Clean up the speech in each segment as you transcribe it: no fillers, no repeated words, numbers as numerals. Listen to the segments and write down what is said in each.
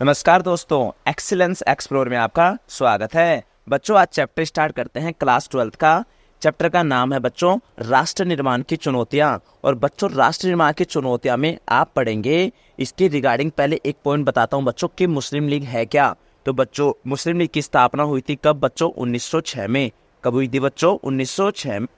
नमस्कार दोस्तों, excellence explore में आपका स्वागत है। बच्चों, आज चैप्टर स्टार्ट करते हैं क्लास 12 का। चैप्टर का नाम है बच्चों राष्ट्र निर्माण की चुनौतियां। और बच्चों, राष्ट्र निर्माण की चुनौतियां में आप पढ़ेंगे इसके रिगार्डिंग पहले एक पॉइंट बताता हूं बच्चों कि मुस्लिम लीग है क्या। तो बच्चों, मुस्लिम लीग की स्थापना हुई थी कब बच्चों? 1906 में। कब हुई थी बच्चों? 1906 में।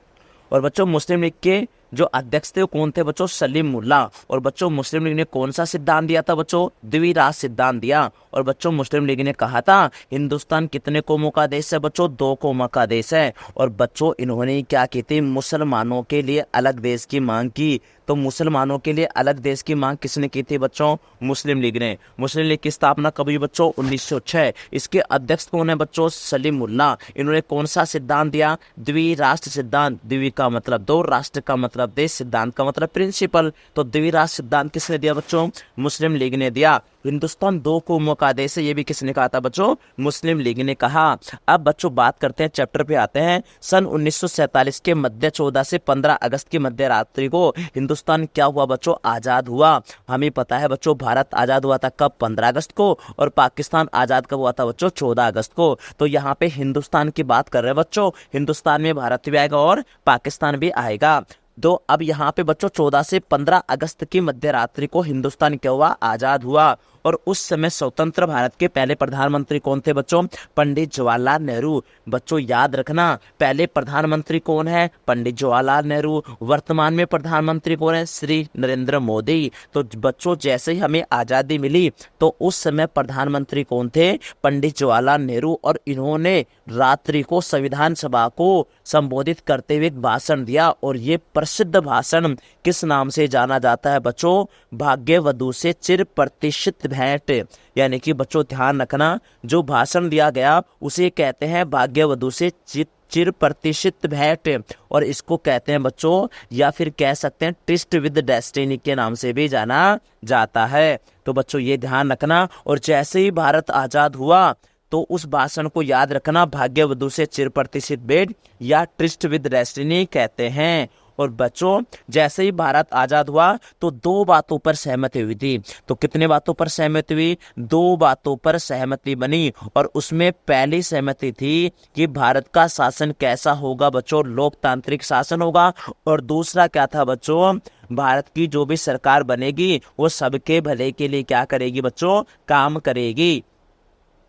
और बच्चों, मुस्लिम लीग के जो अध्यक्ष थे वो कौन थे बच्चों? सलीम मुल्ला। और बच्चों, मुस्लिम लीग ने कौन सा सिद्धांत दिया था बच्चों? द्विराष्ट्र सिद्धांत दिया। और बच्चों, मुस्लिम लीग ने कहा था हिंदुस्तान कितने कौमों का देश है बच्चों? 2 कौमों का देश है। और बच्चों, इन्होंने क्या की थी? मुसलमानों के लिए अलग देश की मांग की। तो मुसलमानों के लिए अलग देश की मांग किसने की थी बच्चों? मुस्लिम लीग ने। मुस्लिम लीग की स्थापना कब हुई बच्चों? 1906। इसके अध्यक्ष कौन है बच्चों? सलीम मुल्ला। इन्होंने कौन सा सिद्धांत दिया? द्विराष्ट्र सिद्धांत। द्वि का मतलब 2, राष्ट्र का मतलब देश, सिद्धांत का मतलब प्रिंसिपल। तो द्विराष्ट्र सिद्धांत किसने दिया बच्चों? मुस्लिम लीग ने दिया। हिंदुस्तान 2 कौमों का देश है, ये भी किसने कहा था बच्चों? मुस्लिम लीग ने कहा। अब बच्चों बात करते हैं, चैप्टर पे आते हैं। सन 1947 के मध्य 14 से 15 अगस्त की मध्य रात्रि को हिंदुस्तान क्या हुआ बच्चों? आजाद हुआ। हमें पता है बच्चों भारत आजाद हुआ था कब? 15 अगस्त को। और पाकिस्तान आजाद कब हुआ था बच्चों? 14 अगस्त को। तो यहाँ पे हिंदुस्तान की बात कर रहे हैं बच्चों। हिंदुस्तान में भारत भी आएगा और पाकिस्तान भी आएगा। तो अब यहाँ पे बच्चों 14 से 15 अगस्त की मध्य रात्रि को हिंदुस्तान क्या हुआ? आजाद हुआ। और उस समय स्वतंत्र भारत के पहले प्रधानमंत्री कौन थे बच्चों? पंडित जवाहरलाल नेहरू। बच्चों याद रखना, पहले प्रधानमंत्री कौन है? पंडित जवाहरलाल नेहरू। वर्तमान में प्रधानमंत्री कौन है? श्री नरेंद्र मोदी। तो बच्चों, जैसे ही हमें आजादी मिली तो उस समय प्रधानमंत्री कौन थे? पंडित जवाहरलाल नेहरू। और इन्होंने रात्रि को संविधान सभा को संबोधित करते हुए एक भाषण दिया। और ये प्रसिद्ध भाषण किस नाम से जाना जाता है बच्चों? भाग्यवधु से चिर प्रतिष्ठित भेंट। यानी कि बच्चों ध्यान रखना, जो भाषण दिया गया उसे कहते हैं भाग्यवधु से चिर प्रतिष्ठित भेंट। और इसको कहते हैं बच्चों, या फिर कह सकते हैं ट्रिस्ट विद डेस्टिनी के नाम से भी जाना जाता है। तो बच्चों ये ध्यान रखना। और जैसे ही भारत आजाद हुआ तो उस भाषण को याद रखना, भाग्यवधु से चिर प्रतिष्ठित भेंट या ट्रिस्ट विद डेस्टिनी कहते हैं। और बच्चों, जैसे ही भारत आजाद हुआ तो 2 बातों पर सहमति हुई थी। तो कितने बातों पर सहमति हुई? 2 बातों पर सहमति बनी। और उसमें पहली सहमति थी कि भारत का शासन कैसा होगा बच्चों? लोकतांत्रिक शासन होगा। और दूसरा क्या था बच्चों? भारत की जो भी सरकार बनेगी वो सबके भले के लिए क्या करेगी बच्चों? काम करेगी।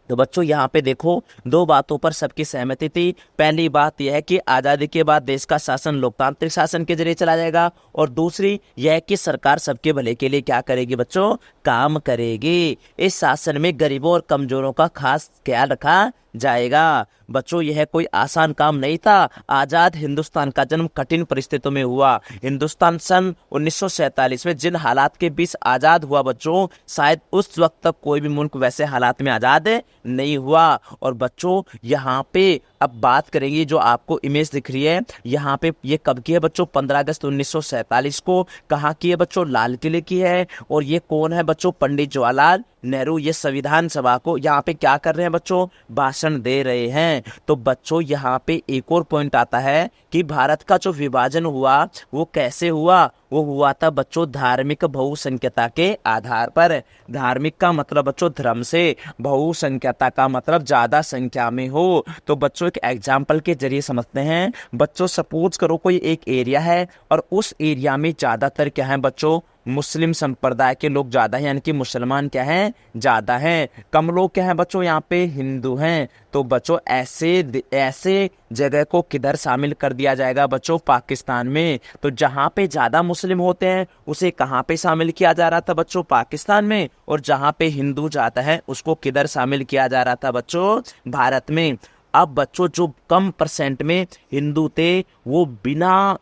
तो बच्चों यहाँ पे देखो, 2 बातों पर सबकी सहमति थी। पहली बात यह है कि आजादी के बाद देश का शासन लोकतांत्रिक शासन के जरिए चला जाएगा। और दूसरी यह है कि सरकार सबके भले के लिए क्या करेगी बच्चों? काम करेगी। इस शासन में गरीबों और कमजोरों का खास ख्याल रखा जाएगा। बच्चों, यह कोई आसान काम नहीं था। आजाद हिंदुस्तान का जन्म कठिन परिस्थितियों में हुआ। हिंदुस्तान सन 1947 में जिन हालात के बीच आजाद हुआ बच्चों, शायद उस वक्त तक कोई भी मुल्क वैसे हालात में आजाद नहीं हुआ। और बच्चों यहाँ पे अब बात करेंगे, जो आपको इमेज दिख रही है यहाँ पे, ये कब की है बच्चों? 15 अगस्त 1947 को। कहाँ की है बच्चों? लाल किले की है। और ये कौन है बच्चों? पंडित जवाहरलाल नेहरू। ये संविधान सभा को यहाँ पे क्या कर रहे हैं बच्चों? भाषण दे रहे हैं। तो बच्चों यहाँ पे एक और पॉइंट आता है कि भारत का जो विभाजन हुआ वो कैसे हुआ? वो हुआ था बच्चों धार्मिक बहुसंख्यता के आधार पर। धार्मिक का मतलब बच्चों धर्म से, बहुसंख्यता का मतलब ज्यादा संख्या में हो। तो बच्चों एक एग्जाम्पल के जरिए समझते हैं। बच्चों सपोज करो कोई एक एरिया है और उस एरिया में ज्यादातर क्या है बच्चों? मुस्लिम संप्रदाय के लोग ज्यादा हैं, यानी कि मुसलमान क्या हैं? ज्यादा हैं। कम लोग क्या हैं बच्चों? यहाँ पे हिंदू हैं। तो बच्चों ऐसे जगह को किधर शामिल कर दिया जाएगा बच्चों? पाकिस्तान में। तो जहाँ पे ज्यादा मुस्लिम होते हैं उसे कहाँ पे शामिल किया जा रहा था बच्चों? पाकिस्तान में। और जहाँ पे हिंदू ज्यादा है उसको किधर शामिल किया जा रहा था बच्चों? भारत में। अब बच्चों जो कम परसेंट में हिंदू थे वो बिना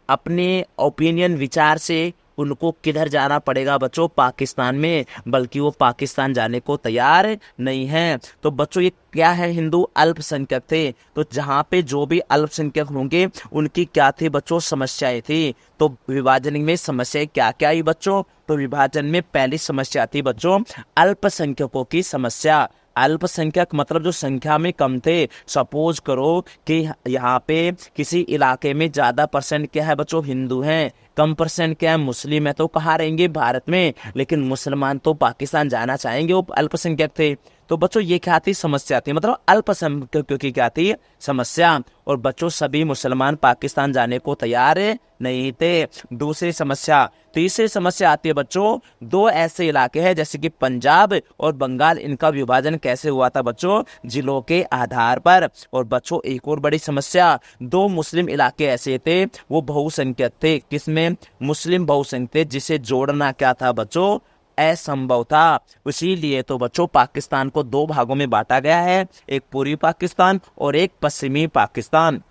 अपने ओपिनियन विचार से उनको किधर जाना पड़ेगा बच्चों? पाकिस्तान में। बल्कि वो पाकिस्तान जाने को तैयार नहीं है। तो बच्चों ये क्या है? हिंदू अल्पसंख्यक थे। तो जहाँ पे जो भी अल्पसंख्यक होंगे उनकी क्या थी बच्चों? समस्याएं थी। तो विभाजन में समस्याएं क्या क्या आई बच्चों? तो विभाजन में पहली समस्या थी बच्चों अल्पसंख्यकों की समस्या। अल्पसंख्यक मतलब जो संख्या में कम थे। सपोज करो कि यहाँ पे किसी इलाके में ज्यादा परसेंट क्या है बच्चों? हिंदू हैं। कम परसेंट क्या है, मुस्लिम है, तो कहाँ रहेंगे, भारत में। लेकिन मुसलमान तो पाकिस्तान जाना चाहेंगे, वो अल्पसंख्यक थे। तो बच्चों ये क्या थी, समस्या थी, मतलब अल्पसंख्यकों की क्या थी, समस्या। और बच्चों सभी मुसलमान पाकिस्तान जाने को तैयार नहीं थे। दूसरी समस्या। तीसरी समस्या आती है बच्चों, दो ऐसे इलाके हैं जैसे कि पंजाब और बंगाल, इनका विभाजन कैसे हुआ था बच्चों, जिलों के आधार पर। और बच्चों एक और बड़ी समस्या, दो मुस्लिम इलाके ऐसे थे, वो बहुसंख्यक थे, किसमें, मुस्लिम बहुसंख्यक थे, जिसे जोड़ना क्या था बच्चों, असंभव था। इसीलिए तो बच्चों पाकिस्तान को दो भागों में बांटा गया है, एक पूर्वी पाकिस्तान और एक पश्चिमी पाकिस्तान।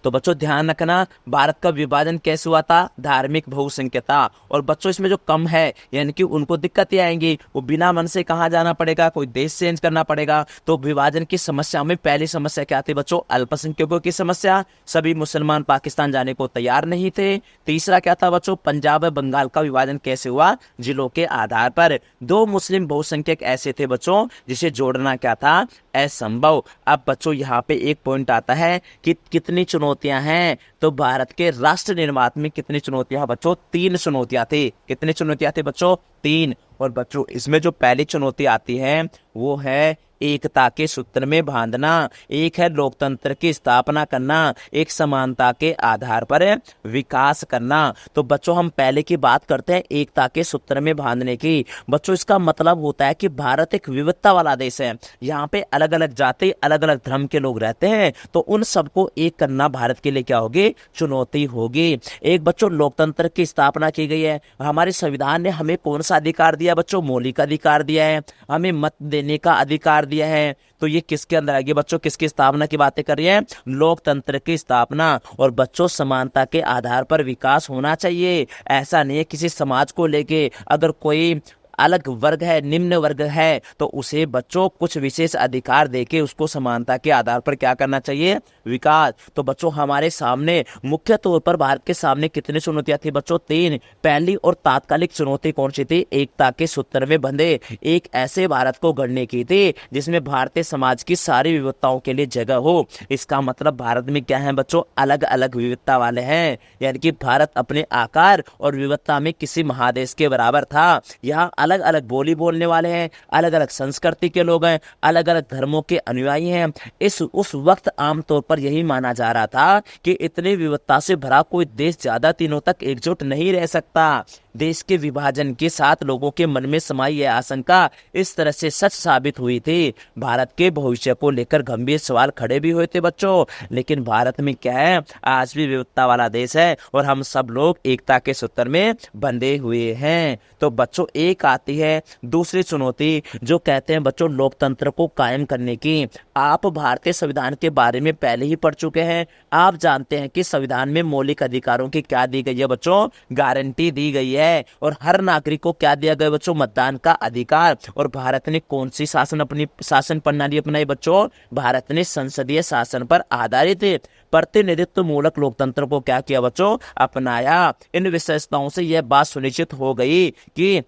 तो बच्चों ध्यान रखना, भारत का विभाजन कैसे हुआ था, धार्मिक बहुसंख्यता। और बच्चों इसमें जो कम है, यानी कि उनको दिक्कतें आएंगी, वो बिना मन से कहाँ जाना पड़ेगा, कोई देश चेंज करना पड़ेगा। तो विभाजन की समस्या में पहली समस्या क्या थी बच्चों, अल्पसंख्यकों की समस्या, सभी मुसलमान पाकिस्तान जाने को तैयार नहीं थे। तीसरा क्या था बच्चों, पंजाब और बंगाल का विभाजन कैसे हुआ, जिलों के आधार पर। दो मुस्लिम बहुसंख्यक ऐसे थे बच्चों, जिसे जोड़ना क्या था, असंभव। अब बच्चों यहाँ पे एक पॉइंट आता है कि कितनी चुनौतियां हैं, तो भारत के राष्ट्र निर्माण में कितनी चुनौतियां बच्चों, तीन चुनौतियां थी। कितनी चुनौतियां थी बच्चों, तीन। और बच्चों इसमें जो पहली चुनौती आती है वो है एकता के सूत्र में बांधना, एक है लोकतंत्र की स्थापना करना, एक समानता के आधार पर विकास करना। तो बच्चों हम पहले की बात करते हैं एकता के सूत्र में बांधने की। बच्चों इसका मतलब होता है कि भारत एक विविधता वाला देश है, यहाँ पे अलग अलग जाति, अलग अलग धर्म के लोग रहते हैं, तो उन सबको एक करना भारत के लिए क्या होगी, चुनौती होगी। एक बच्चों लोकतंत्र की स्थापना की गई है, हमारे संविधान ने हमें कौन सा अधिकार दिया बच्चों, मौलिक अधिकार दिया है, हमें मत देने का अधिकार दिया है। तो ये किसके अंदर आएगी बच्चों, किसकी स्थापना की बातें कर रही है, लोकतंत्र की स्थापना। और बच्चों समानता के आधार पर विकास होना चाहिए, ऐसा नहीं है किसी समाज को लेके अगर कोई अलग वर्ग है, निम्न वर्ग है, तो उसे बच्चों कुछ विशेष अधिकार देके उसको समानता के आधार पर क्या करना चाहिए, विकास। तो बच्चों हमारे सामने मुख्य तौर पर भारत के सामने कितनी चुनौतियां थी बच्चों, तीन। पहली और तात्कालिक चुनौती कौन सी थी, एकता के सूत्र में बंधे एक ऐसे भारत को गढ़ने की थी जिसमें भारतीय समाज की सारी विविधताओं के लिए जगह हो। इसका मतलब भारत में क्या है बच्चों, अलग अलग विविधता वाले हैं, यानी कि भारत अपने आकार और विविधता में किसी महादेश के बराबर था। यहाँ अलग अलग बोली बोलने वाले हैं, अलग अलग संस्कृति के लोग हैं, अलग अलग धर्मों के अनुयायी हैं। उस वक्त आमतौर पर यही माना जा रहा था कि इतनी विविधता से भरा कोई देश ज्यादा दिनों तक एकजुट नहीं रह सकता। देश के विभाजन के साथ लोगों के मन में समाई यह आशंका इस तरह से सच साबित हुई थी। भारत के भविष्य को लेकर गंभीर सवाल खड़े भी हुए थे बच्चों। लेकिन भारत में क्या है, आज भी विविधता वाला देश है और हम सब लोग एकता के सूत्र में बंधे हुए हैं। तो बच्चों एक आती है दूसरी चुनौती, जो कहते हैं बच्चों लोकतंत्र को कायम करने की। आप भारतीय संविधान के बारे में पहले ही पढ़ चुके हैं, आप जानते हैं कि संविधान में मौलिक अधिकारों की क्या दी गई है बच्चों, गारंटी दी गई है। और हर नागरिक को क्या दिया गया बच्चों, मतदान का अधिकार। और भारत ने कौन सी शासन प्रणाली अपनाई बच्चों, भारत ने संसदीय शासन पर आधारित प्रतिनिधित्व मूलक लोकतंत्र को क्या किया बच्चों, अपनाया। इन विशेषताओं से यह बात सुनिश्चित हो गई कि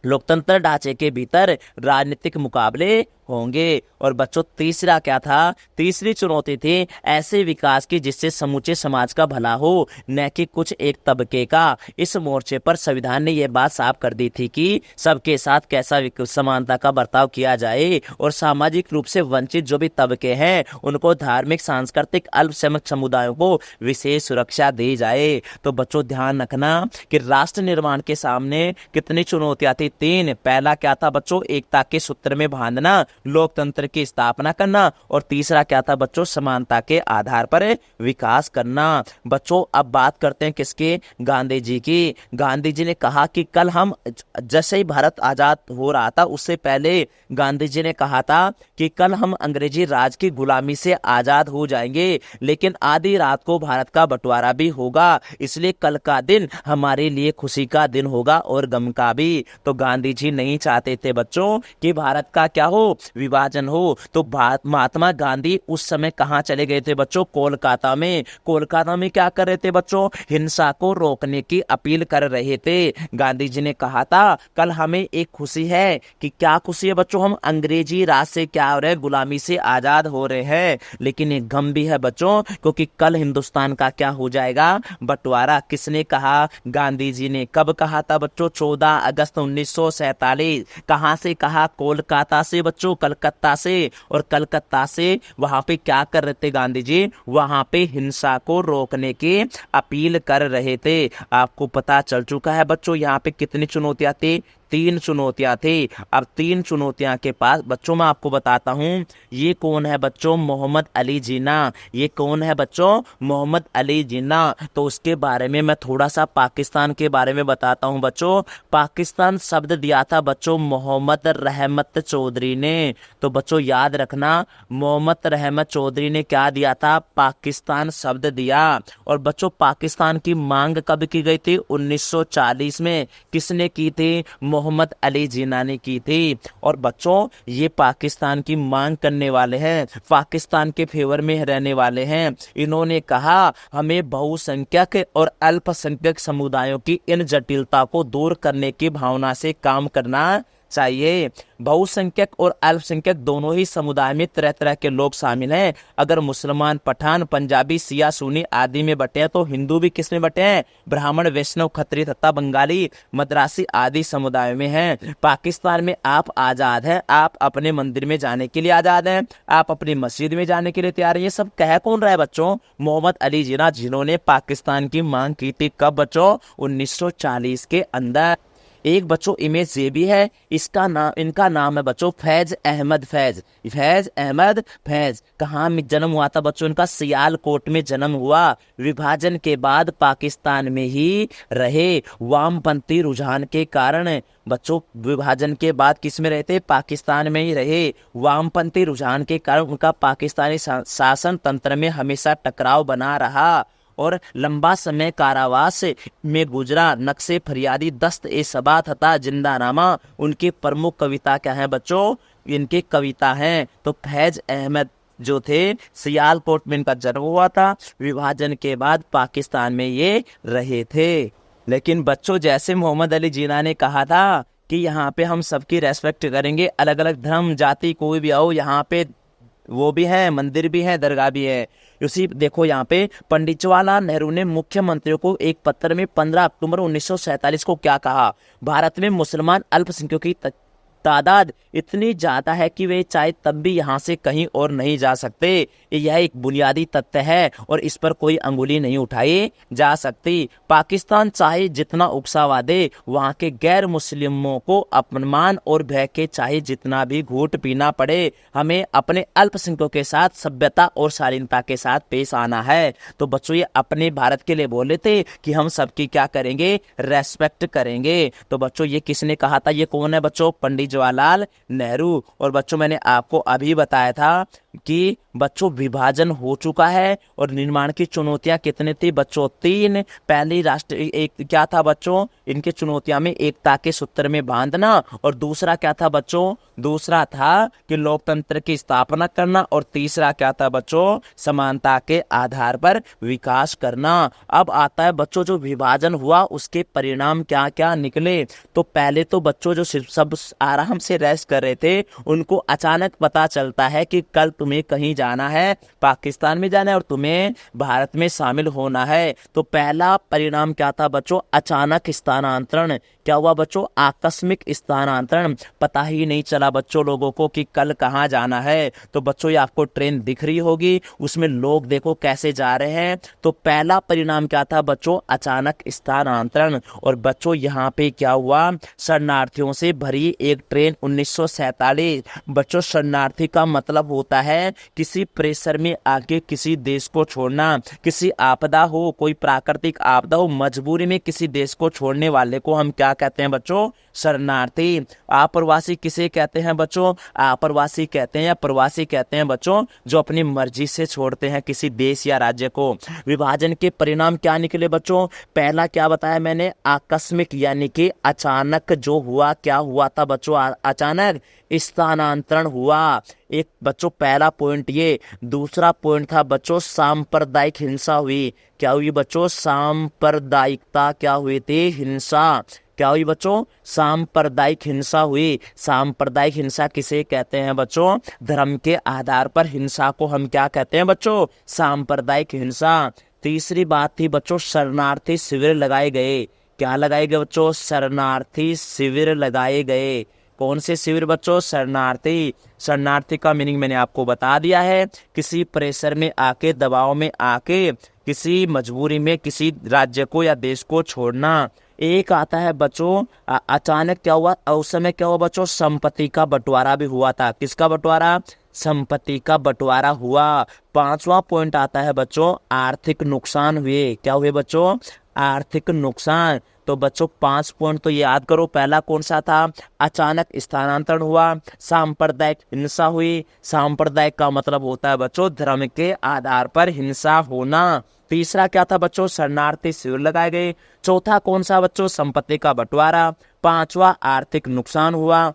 लोकतंत्र ढांचे के भीतर राजनीतिक मुकाबले होंगे। और बच्चों तीसरा क्या था, तीसरी चुनौती थी ऐसे विकास की जिससे समूचे समाज का भला हो, न कि कुछ एक तबके का। इस मोर्चे पर संविधान ने यह बात साफ कर दी थी कि सबके साथ कैसा समानता का बर्ताव किया जाए और सामाजिक रूप से वंचित जो भी तबके हैं उनको धार्मिक, सांस्कृतिक, अल्पसंख्यक समुदायों को विशेष सुरक्षा दी जाए। तो बच्चों ध्यान रखना कि राष्ट्र निर्माण के सामने कितनी चुनौतियां थी, तीन। पहला क्या था बच्चों, एकता के सूत्र में बांधना, लोकतंत्र की स्थापना करना। और तीसरा क्या था बच्चों, समानता के आधार पर विकास करना। बच्चों अब बात करते हैं किसके, गांधी जी की। गांधी जी ने कहा कि कल हम, जैसे ही भारत आजाद हो रहा था उससे पहले गांधी जी ने कहा था कि कल हम अंग्रेजी राज की गुलामी से आजाद हो जाएंगे, लेकिन आधी रात को भारत का बंटवारा भी होगा, इसलिए कल का दिन हमारे लिए खुशी का दिन होगा और गम का भी। तो गांधी जी नहीं चाहते थे बच्चों कि भारत का क्या हो, विभाजन हो। तो महात्मा गांधी उस समय कहाँ चले गए थे बच्चों? कोलकाता में। कोलकाता में क्या कर रहे थे बच्चों? हिंसा को रोकने की अपील कर रहे थे। गांधी जी ने कहा था कल हमें एक खुशी है कि क्या खुशी है बच्चों? हम अंग्रेजी राज से क्या हो रहे हैं? गुलामी से आजाद हो रहे हैं। लेकिन एक गम भी है बच्चों, क्योंकि कल हिंदुस्तान का क्या हो जाएगा? बंटवारा। किसने कहा? गांधी जी ने। कब कहा था बच्चों? 14 अगस्त 1947। कहां से कहा? कोलकाता से बच्चों, कलकत्ता से। और कलकत्ता से वहां पे क्या कर रहे थे गांधी जी? वहां पे हिंसा को रोकने की अपील कर रहे थे। आपको पता चल चुका है बच्चों यहाँ पे कितनी चुनौतियां थी? 3 चुनौतियां थी। अब 3 चुनौतियां के पास बच्चों मैं आपको बताता हूं, ये कौन है बच्चों? मोहम्मद अली जिन्ना। ये कौन है बच्चों? मोहम्मद अली जिन्ना। तो उसके बारे में मैं थोड़ा सा पाकिस्तान के बारे में बताता हूं बच्चों। पाकिस्तान शब्द दिया था बच्चों मोहम्मद रहमत चौधरी ने। तो बच्चों याद रखना, मोहम्मद रहमत चौधरी ने क्या दिया था? पाकिस्तान शब्द दिया। और बच्चों पाकिस्तान की मांग कब की गई थी? 1940 में। किसने की थी? मोहम्मद अली जिन्ना ने की थी। और बच्चों ये पाकिस्तान की मांग करने वाले हैं, पाकिस्तान के फेवर में रहने वाले हैं। इन्होंने कहा हमें बहुसंख्यक और अल्पसंख्यक समुदायों की इन जटिलता को दूर करने की भावना से काम करना चाहिए। बहुसंख्यक और अल्पसंख्यक दोनों ही समुदाय में तरह तरह के लोग शामिल हैं। अगर मुसलमान, पठान, पंजाबी, सिया, सुन्नी आदि में बटे हैं तो हिंदू भी किस में बटे हैं? ब्राह्मण, वैष्णव, खत्री तथा बंगाली, मद्रासी आदि समुदायों में हैं। पाकिस्तान में आप आजाद हैं, आप अपने मंदिर में जाने के लिए आजाद हैं, आप अपनी मस्जिद में जाने के लिए तैयार हैं। ये सब कह कौन रहा है बच्चों? मोहम्मद अली जिन्ना, जिन्होंने पाकिस्तान की मांग की थी। कब बच्चों? 1940 के अंदर। एक बच्चों इमेज ये भी है, इसका नाम, इनका नाम है बच्चों फैज अहमद फैज। फैज अहमद फैज। कहाँ में जन्म हुआ था बच्चों? इनका सियालकोट में जन्म हुआ। विभाजन के बाद पाकिस्तान में ही रहे। वामपंथी रुझान के कारण बच्चों विभाजन के बाद किस में रहते? पाकिस्तान में ही रहे। वामपंथी रुझान के कारण उनका पाकिस्तानी शासन तंत्र में हमेशा टकराव बना रहा और लंबा समय कारावास में गुजरा। नक्शे फरियादी, दस्त ए सबा तथा जिंदानामा उनकी प्रमुख कविता क्या है बच्चों? इनकी कविता है। तो फैज अहमद जो थे, सियालकोट में इनका जन्म हुआ था। विभाजन के बाद पाकिस्तान में ये रहे थे। लेकिन बच्चों जैसे मोहम्मद अली जिन्ना ने कहा था कि यहाँ पे हम सबकी रेस्पेक्ट करेंगे, अलग अलग धर्म जाति कोई भी आओ, यहाँ पे वो भी है, मंदिर भी है, दरगाह भी है। उसी देखो यहाँ पे पंडित जवाहरलाल नेहरू ने मुख्यमंत्रियों को एक पत्र में 15 अक्टूबर 1947 को क्या कहा? भारत में मुसलमान अल्पसंख्यकों की तादाद इतनी ज्यादा है कि वे चाहे तब भी यहाँ से कहीं और नहीं जा सकते। यह एक बुनियादी तथ्य है और इस पर कोई अंगुली नहीं उठाई जा सकती। पाकिस्तान चाहे जितना उकसावा दे, वहाँ के गैर मुस्लिमों को अपमान और भय के चाहे जितना भी घूंट पीना पड़े, हमें अपने अल्पसंख्यकों के साथ सभ्यता और शालीनता के साथ पेश आना है। तो बच्चों ये अपने भारत के लिए बोले थे कि हम सबकी क्या करेंगे? रेस्पेक्ट करेंगे। तो बच्चों ये किसने कहा था? ये कौन है बच्चों? पंडित जवाहरलाल नेहरू। और बच्चों मैंने आपको अभी बताया था कि बच्चों विभाजन हो चुका है और निर्माण की चुनौतियां कितनी थी बच्चों? 3। पहली राष्ट्र एक क्या था बच्चों? इनके चुनौतियां में एकता के सूत्र में बांधना, और दूसरा क्या था बच्चों? दूसरा था कि लोकतंत्र की स्थापना करना, और तीसरा क्या था बच्चों? समानता के आधार पर विकास करना। अब आता है बच्चों जो विभाजन हुआ उसके परिणाम क्या क्या निकले। तो पहले तो बच्चों जो सब आराम से रेस्ट कर रहे थे उनको अचानक पता चलता है कि कल तुम्हें कहीं जाना है, पाकिस्तान में जाना है और तुम्हें भारत में शामिल होना है। तो पहला परिणाम क्या था बच्चों? अचानक स्थानांतरण। क्या हुआ बच्चों? आकस्मिक स्थानांतरण। पता ही नहीं चला बच्चों लोगों को कि कल कहाँ जाना है। तो बच्चों ये आपको ट्रेन दिख रही होगी, उसमें लोग देखो कैसे जा रहे हैं। तो पहला परिणाम क्या था बच्चों? अचानक स्थानांतरण। और बच्चों यहाँ पे क्या हुआ? शरणार्थियों से भरी एक ट्रेन 1947। बच्चों शरणार्थी का मतलब होता है किसी प्रेशर में आके किसी देश को छोड़ना, किसी आपदा हो, कोई प्राकृतिक आपदा हो, मजबूरी में किसी देश को छोड़ने वाले को हम क्या कहते हैं बच्चों? शरणार्थी। अप्रवासी किसे कहते हैं बच्चों? अप्रवासी कहते हैं या प्रवासी कहते हैं बच्चों जो अपनी मर्जी से छोड़ते हैं किसी देश या राज्य को। विभाजन के परिणाम क्या निकले बच्चों? पहला क्या बताया मैंने? आकस्मिक, यानी कि अचानक जो हुआ। क्या हुआ था बच्चों? अचानक स्थानांतरण हुआ। एक बच्चों पहला पॉइंट ये। दूसरा पॉइंट था बच्चों सांप्रदायिक हिंसा हुई। क्या हुई बच्चों? सांप्रदायिकता क्या हुई थी? हिंसा। क्या हुई बच्चों? सांप्रदायिक हिंसा हुई। सांप्रदायिक हिंसा किसे कहते हैं बच्चों? धर्म के आधार पर हिंसा को हम क्या कहते हैं बच्चों? सांप्रदायिक हिंसा। तीसरी बात थी बच्चों शरणार्थी शिविर लगाए गए। क्या लगाए गए बच्चों? शरणार्थी शिविर लगाए गए। कौन से शिविर बच्चों? शरणार्थी। शरणार्थी का मीनिंग मैंने आपको बता दिया है, किसी प्रेशर में आके, दबाव में आके, किसी मजबूरी में किसी राज्य को या देश को छोड़ना। एक आता है बच्चों अचानक क्या हुआ? उस समय क्या हुआ बच्चों? संपत्ति का बंटवारा भी हुआ था। किसका बंटवारा? संपत्ति का बंटवारा हुआ। पांचवा पॉइंट आता है बच्चों आर्थिक नुकसान हुए। क्या हुए बच्चों? आर्थिक नुकसान। तो बच्चों 5 पॉइंट तो याद करो। पहला कौन सा था? अचानक स्थानांतरण हुआ, सांप्रदायिक हिंसा हुई। सांप्रदायिक का मतलब होता है बच्चों धर्म के आधार पर हिंसा होना। तीसरा क्या था बच्चों? शरणार्थी शिविर लगाए गए। चौथा कौन सा बच्चों? संपत्ति का बंटवारा। पांचवा आर्थिक नुकसान हुआ।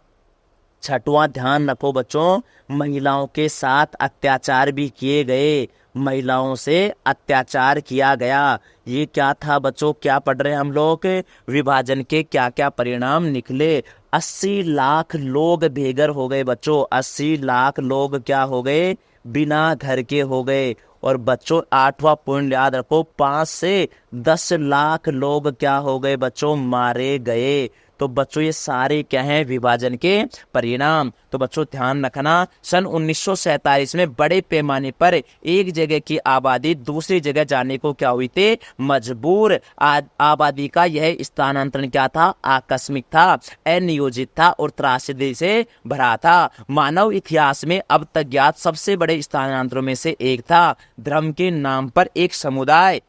छठवां ध्यान रखो बच्चों महिलाओं के साथ अत्याचार भी किए गए। महिलाओं से अत्याचार किया गया। ये क्या था बच्चों? क्या पढ़ रहे हैं हम लोग? विभाजन के क्या क्या परिणाम निकले। 80 लाख लोग बेघर हो गए बच्चों। 80 लाख लोग क्या हो गए? बिना घर के हो गए। और बच्चों 8वां पॉइंट याद रखो 5 से 10 लाख लोग क्या हो गए बच्चों? मारे गए। तो बच्चों ये सारे क्या हैं? विभाजन के परिणाम। तो बच्चों ध्यान रखना सन 1947 में बड़े पैमाने पर एक जगह की आबादी दूसरी जगह जाने को क्या हुई थी? मजबूर। आबादी का यह स्थानांतरण क्या था? आकस्मिक था, अनियोजित था और त्रासदी से भरा था। मानव इतिहास में अब तक ज्ञात सबसे बड़े स्थानांतरों में से एक था। धर्म के नाम पर एक समुदाय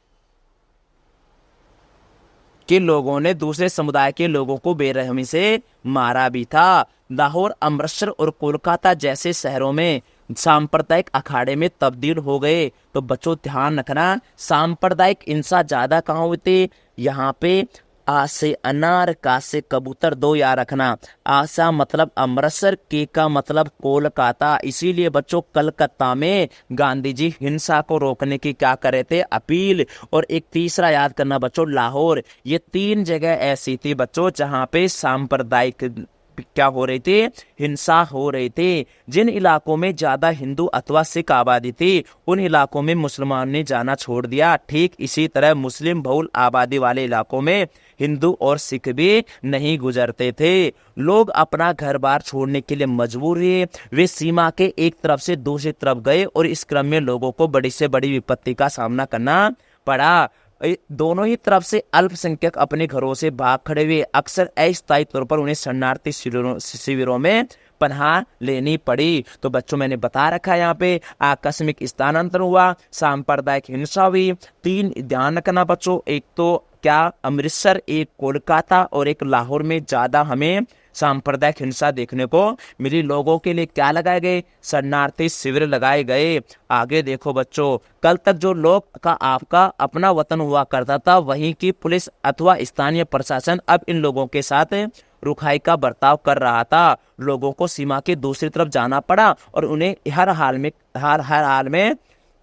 के लोगों ने दूसरे समुदाय के लोगों को बेरहमी से मारा भी था। लाहौर, अमृतसर और कोलकाता जैसे शहरों में सांप्रदायिक अखाड़े में तब्दील हो गए। तो बच्चों ध्यान रखना सांप्रदायिक हिंसा ज्यादा कहाँ हुई थी? यहाँ पे आ से अनार, का से कबूतर, 2 याद रखना। आसा मतलब अमृतसर, के का मतलब कोलकाता। इसीलिए बच्चों कलकत्ता में गांधी जी हिंसा को रोकने की क्या कर रहे थे? अपील। और एक तीसरा याद करना बच्चों लाहौर। ये 3 जगह ऐसी थी बच्चों जहां पे सांप्रदायिक क्या हो रही थी? हिंसा हो रही थी। जिन इलाकों में ज्यादा हिंदू अथवा सिख आबादी थी उन इलाकों में मुसलमान ने जाना छोड़ दिया। ठीक इसी तरह मुस्लिम बहुल आबादी वाले इलाकों में हिंदू और सिख भी नहीं गुजरते थे। लोग अपना घर बार छोड़ने के लिए मजबूर हुए। वे सीमा के एक तरफ से दूसरी तरफ गए और इस क्रम में लोगों को बड़ी से बड़ी विपत्ति का सामना करना पड़ा। दोनों ही तरफ से अल्पसंख्यक अपने घरों से भाग खड़े हुए। अक्सर अस्थायी तौर पर उन्हें शरणार्थी शिविरों में पनाह लेनी पड़ी। तो बच्चों मैंने बता रखा है यहाँ पे आकस्मिक स्थानांतरण हुआ, सांप्रदायिक हिंसा हुई। 3 ध्यान रखना बच्चों, एक तो क्या अमृतसर, एक कोलकाता और एक लाहौर में ज्यादा हमें सांप्रदायिक हिंसा देखने को मिली। लोगों के लिए क्या लगाए गए? शरणार्थी शिविर लगाए गए। आगे देखो बच्चों, कल तक जो लोग का आपका अपना वतन हुआ करता था वहीं की पुलिस अथवा स्थानीय प्रशासन अब इन लोगों के साथ रुखाई का बर्ताव कर रहा था। लोगों को सीमा के दूसरी तरफ जाना पड़ा और उन्हें हर हाल में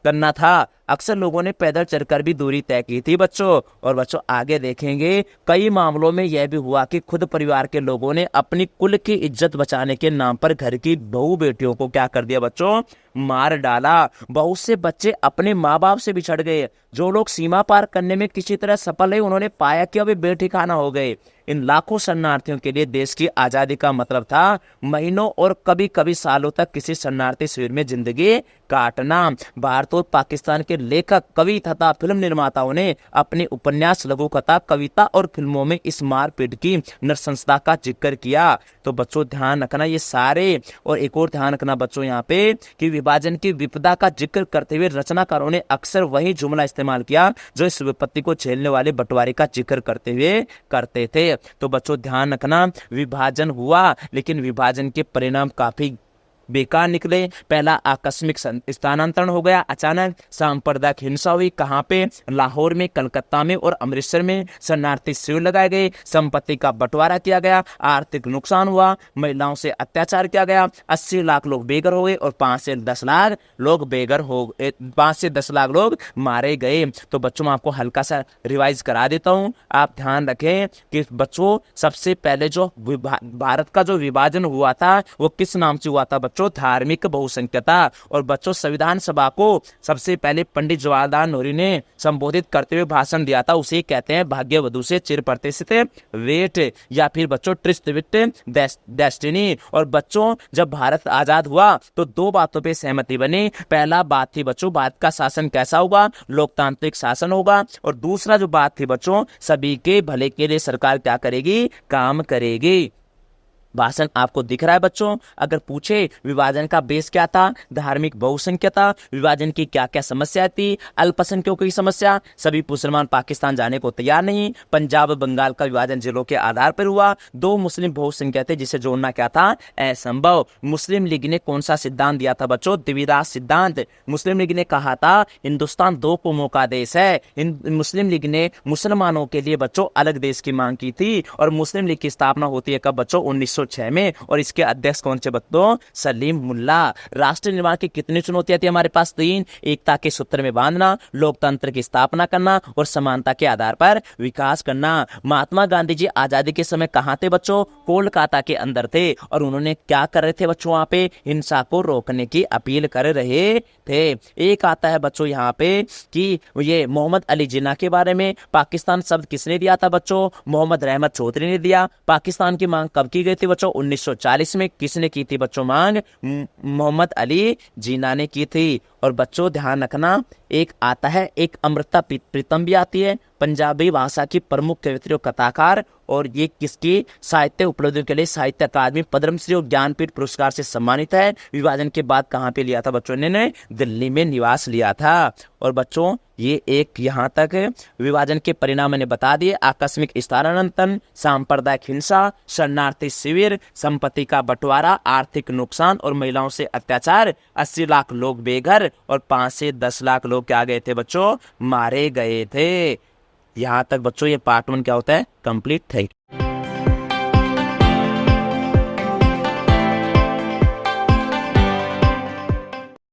करना था। अक्सर लोगों ने पैदल चलकर भी दूरी तय की थी बच्चों। और बच्चों आगे देखेंगे कई मामलों में यह भी हुआ कि खुद परिवार के लोगों ने अपनी कुल की इज्जत बचाने के नाम पर घर की बहू बेटियों को क्या कर दिया बच्चों? मार डाला। बहुत से बच्चे अपने माँ बाप से बिछड़ गए। जो लोग सीमा पार करने में किसी तरह सफल रहे उन्होंने पाया कि वे बेठिकाना हो गए। इन लाखों शरणार्थियों के लिए देश की आजादी का मतलब था महीनों और कभी कभी सालों तक किसी शरणार्थी शिविर में जिंदगी काटना। भारत और पाकिस्तान के लेखक, कवि तथा फिल्म निर्माताओं ने अपने उपन्यास, लघु कथा, कविता और फिल्मों में इस मारपीट की नृशंसता का जिक्र किया। तो बच्चों ध्यान रखना ये सारे। और एक और ध्यान रखना बच्चों यहाँ पे कि विभाजन की विपदा का जिक्र करते हुए रचनाकारों ने अक्सर वही जुमला इस्तेमाल किया जो इस विपत्ति को झेलने वाले बंटवारे का जिक्र करते हुए करते थे। तो बच्चों ध्यान रखना विभाजन हुआ लेकिन विभाजन के परिणाम काफी बेकार निकले। पहला आकस्मिक स्थानांतरण हो गया, अचानक सांप्रदायिक हिंसा हुई। कहाँ पे? लाहौर में, कलकत्ता में और अमृतसर में शरणार्थी शिविर लगाए गए, संपत्ति का बंटवारा किया गया, आर्थिक नुकसान हुआ, महिलाओं से अत्याचार किया गया, 80 लाख लोग बेघर हो गए और 5 से 10 लाख लोग 5 से 10 लाख लोग मारे गए। तो बच्चों मैं आपको हल्का सा रिवाइज करा देता हूं। आप ध्यान रखें कि बच्चों सबसे पहले जो भारत का जो विभाजन हुआ था वो किस नाम से हुआ था बच्चों? धार्मिक बहुसंख्यता। और बच्चों संविधान सभा को सबसे पहले पंडित जवाहरलाल नेहरू ने संबोधित करते हुए भाषण दिया था, उसे कहते हैं भाग्यवधु से चिर प्रतिष्ठित वेट, या फिर बच्चों ट्रिस्ट विथ डेस्टिनी। और बच्चों जब भारत आजाद हुआ तो 2 बातों पे सहमति बनी। पहला बात थी बच्चों भारत का शासन कैसा होगा? लोकतांत्रिक शासन होगा। और दूसरा जो बात थी बच्चों, सभी के भले के लिए सरकार क्या करेगी? काम करेगी। भाषण आपको दिख रहा है बच्चों। अगर पूछे विभाजन का बेस क्या था? धार्मिक बहुसंख्यता। विभाजन की क्या क्या समस्या थी? अल्पसंख्यकों की समस्या, सभी मुसलमान पाकिस्तान जाने को तैयार नहीं, पंजाब बंगाल का विभाजन जिलों के आधार पर हुआ, 2 मुस्लिम बहुसंख्यक थे जिसे जोड़ना क्या था? असंभव। मुस्लिम लीग ने कौन सा सिद्धांत दिया था बच्चों? द्विराष्ट्र सिद्धांत। मुस्लिम लीग ने कहा था हिंदुस्तान 2 कौमों का देश है। मुस्लिम लीग ने मुसलमानों के लिए बच्चों अलग देश की मांग की थी। और मुस्लिम लीग की स्थापना होती है कब बच्चों? 1906 में। और इसके अध्यक्ष कौन से बच्चों? सलीम मुल्ला। राष्ट्र निर्माण की कितनी चुनौतियां थी हमारे पास? 3। एकता के सूत्र में बांधना, लोकतंत्र की स्थापना करना और समानता के आधार पर विकास करना। महात्मा गांधी जी आजादी के समय कहां थे बच्चों? कोलकाता के अंदर थे। और उन्होंने क्या कर रहे थे बच्चों? वहां पे हिंसा को रोकने की अपील कर रहे थे। एक आता है बच्चों यहाँ पे कि ये मोहम्मद अली जिन्ना के बारे में। पाकिस्तान शब्द किसने दिया था बच्चों? मोहम्मद रहमत चौधरी ने दिया। पाकिस्तान की मांग कब की गई थी बच्चों? 1940 में। किसने की थी बच्चों मांग? मोहम्मद अली जिन्ना ने की थी। और बच्चों ध्यान रखना, एक आता है, एक अमृता प्रीतम भी आती है, पंजाबी भाषा की प्रमुख कवियत्री और कथाकार। और ये किसकी साहित्य उपलब्धियों के लिए साहित्य अकादमी पद्मश्री और ज्ञानपीठ पुरस्कार से सम्मानित है। विभाजन के बाद कहां पे लिया था बच्चों ने? दिल्ली में निवास लिया था। और बच्चों ये एक यहाँ तक विभाजन के परिणाम मैंने बता दिए। आकस्मिक स्थानांतरण, सांप्रदायिक हिंसा, शरणार्थी शिविर, संपत्ति का बंटवारा, आर्थिक नुकसान और महिलाओं से अत्याचार, 80 लाख लोग बेघर और 5 से 10 लाख लोग क्या गए थे बच्चों? मारे गए थे। यहाँ तक बच्चों ये पार्ट 1 क्या होता है? कंप्लीट थे।